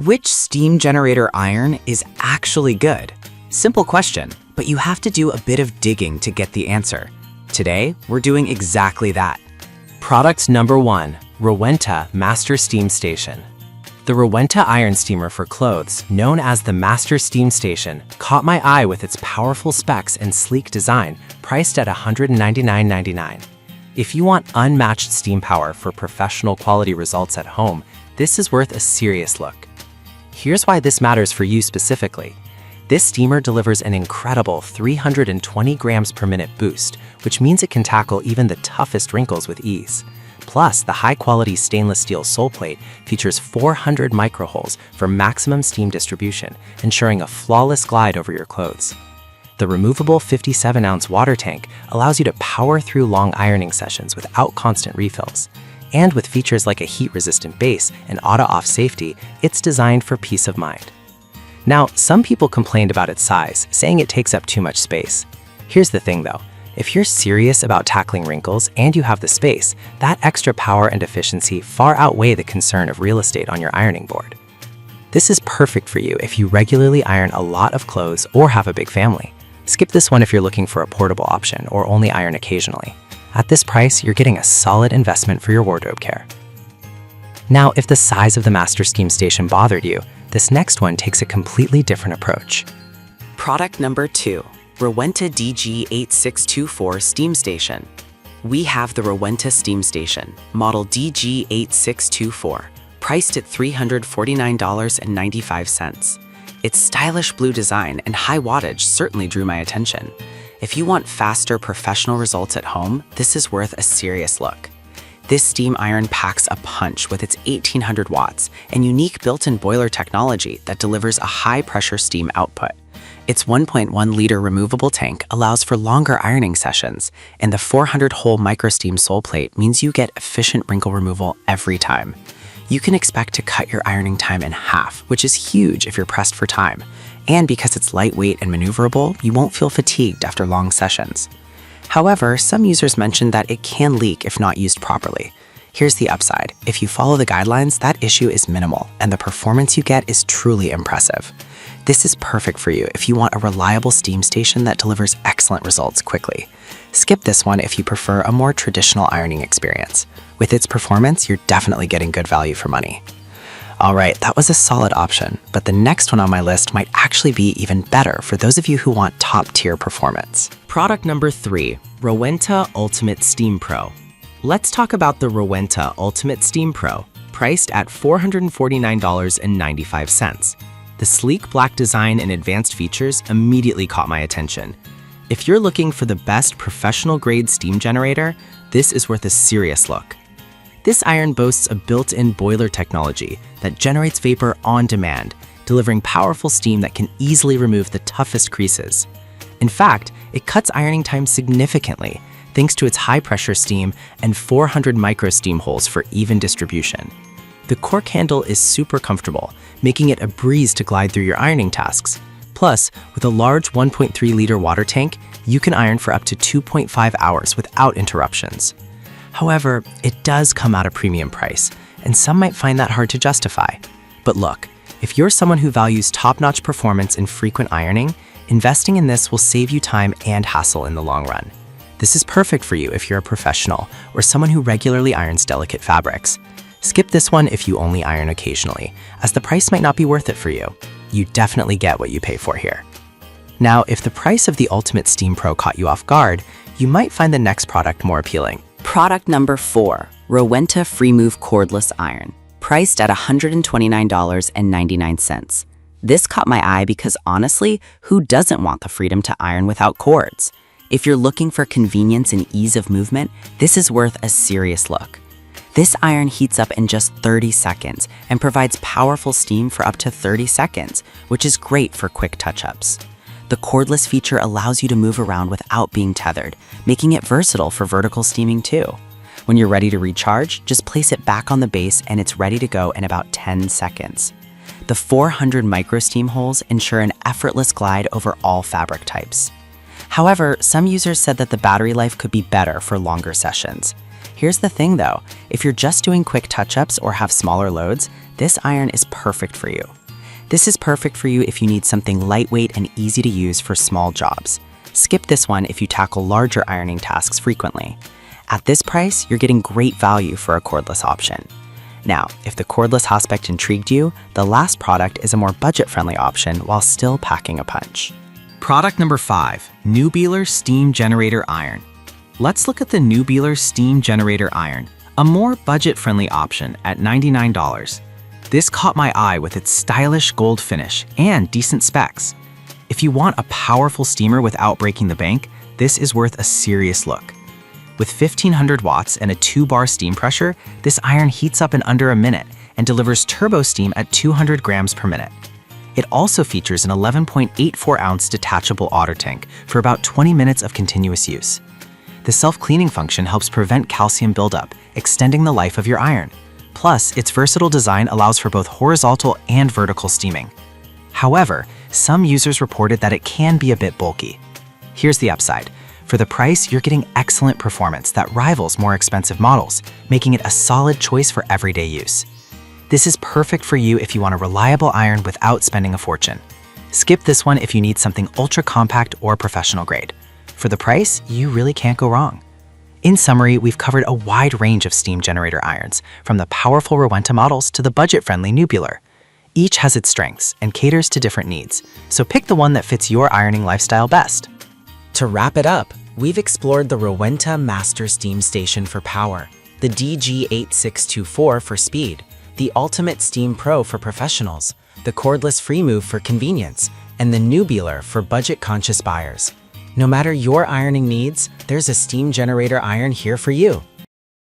Which steam generator iron is actually good? Simple question, but you have to do a bit of digging to get the answer. Today, we're doing exactly that. Product number 1, Rowenta Master Steam Station. The Rowenta iron steamer for clothes, known as the Master Steam Station, caught my eye with its powerful specs and sleek design, priced at $199.99. If you want unmatched steam power for professional quality results at home, this is worth a serious look. Here's why this matters for you specifically. This steamer delivers an incredible 320 grams per minute boost, which means it can tackle even the toughest wrinkles with ease. Plus, the high-quality stainless steel sole plate features 400 microholes for maximum steam distribution, ensuring a flawless glide over your clothes. The removable 57-ounce water tank allows you to power through long ironing sessions without constant refills. And with features like a heat-resistant base and auto-off safety, it's designed for peace of mind. Now, some people complained about its size, saying it takes up too much space. Here's the thing though, if you're serious about tackling wrinkles and you have the space, that extra power and efficiency far outweigh the concern of real estate on your ironing board. This is perfect for you if you regularly iron a lot of clothes or have a big family. Skip this one if you're looking for a portable option or only iron occasionally. At this price, you're getting a solid investment for your wardrobe care. Now, if the size of the Master Steam Station bothered you, this next one takes a completely different approach. Product number 2, Rowenta DG8624 Steam Station. We have the Rowenta Steam Station, model DG8624, priced at $349.95. Its stylish blue design and high wattage certainly drew my attention. If you want faster professional results at home, this is worth a serious look. This steam iron packs a punch with its 1800 watts and unique built-in boiler technology that delivers a high-pressure steam output. Its 1.1-liter removable tank allows for longer ironing sessions, and the 400-hole microsteam sole plate means you get efficient wrinkle removal every time. You can expect to cut your ironing time in half, which is huge if you're pressed for time. And because it's lightweight and maneuverable, you won't feel fatigued after long sessions. However, some users mentioned that it can leak if not used properly. Here's the upside. If you follow the guidelines, that issue is minimal, and the performance you get is truly impressive. This is perfect for you if you want a reliable steam station that delivers excellent results quickly. Skip this one if you prefer a more traditional ironing experience. With its performance, you're definitely getting good value for money. Alright, that was a solid option, but the next one on my list might actually be even better for those of you who want top-tier performance. Product number 3, Rowenta Ultimate Steam Pro. Let's talk about the Rowenta Ultimate Steam Pro, priced at $449.95. The sleek black design and advanced features immediately caught my attention. If you're looking for the best professional-grade steam generator, this is worth a serious look. This iron boasts a built-in boiler technology that generates vapor on demand, delivering powerful steam that can easily remove the toughest creases. In fact, it cuts ironing time significantly, thanks to its high-pressure steam and 400 micro-steam holes for even distribution. The cork handle is super comfortable, making it a breeze to glide through your ironing tasks. Plus, with a large 1.3-liter water tank, you can iron for up to 2.5 hours without interruptions. However, it does come at a premium price, and some might find that hard to justify. But look, if you're someone who values top-notch performance in frequent ironing, investing in this will save you time and hassle in the long run. This is perfect for you if you're a professional or someone who regularly irons delicate fabrics. Skip this one if you only iron occasionally, as the price might not be worth it for you. You definitely get what you pay for here. Now, if the price of the Ultimate Steam Pro caught you off guard, you might find the next product more appealing. Product number 4, Rowenta Freemove Cordless Iron, priced at $129.99. This caught my eye because honestly, who doesn't want the freedom to iron without cords? If you're looking for convenience and ease of movement, this is worth a serious look. This iron heats up in just 30 seconds and provides powerful steam for up to 30 seconds, which is great for quick touch-ups. The cordless feature allows you to move around without being tethered, making it versatile for vertical steaming too. When you're ready to recharge, just place it back on the base and it's ready to go in about 10 seconds. The 400 microsteam holes ensure an effortless glide over all fabric types. However, some users said that the battery life could be better for longer sessions. Here's the thing though, if you're just doing quick touch-ups or have smaller loads, this iron is perfect for you. This is perfect for you if you need something lightweight and easy to use for small jobs. Skip this one if you tackle larger ironing tasks frequently. At this price, you're getting great value for a cordless option. Now, if the cordless aspect intrigued you, the last product is a more budget-friendly option while still packing a punch. Product number 5, Nubular Steam Generator Iron. Let's look at the Nubular Steam Generator Iron, a more budget-friendly option at $99. This caught my eye with its stylish gold finish and decent specs. If you want a powerful steamer without breaking the bank, this is worth a serious look. With 1500 watts and a 2-bar steam pressure, this iron heats up in under a minute and delivers turbo steam at 200 grams per minute. It also features an 11.84-ounce detachable otter tank for about 20 minutes of continuous use. The self-cleaning function helps prevent calcium buildup, extending the life of your iron. Plus, its versatile design allows for both horizontal and vertical steaming. However, some users reported that it can be a bit bulky. Here's the upside. For the price, you're getting excellent performance that rivals more expensive models, making it a solid choice for everyday use. This is perfect for you if you want a reliable iron without spending a fortune. Skip this one if you need something ultra compact or professional grade. For the price, you really can't go wrong. In summary, we've covered a wide range of steam generator irons, from the powerful Rowenta models to the budget-friendly Nubular. Each has its strengths and caters to different needs, so pick the one that fits your ironing lifestyle best. To wrap it up, we've explored the Rowenta Master Steam Station for power, the DG8624 for speed, the Ultimate Steam Pro for professionals, the cordless FreeMove for convenience, and the Nubular for budget-conscious buyers. No matter your ironing needs, there's a steam generator iron here for you.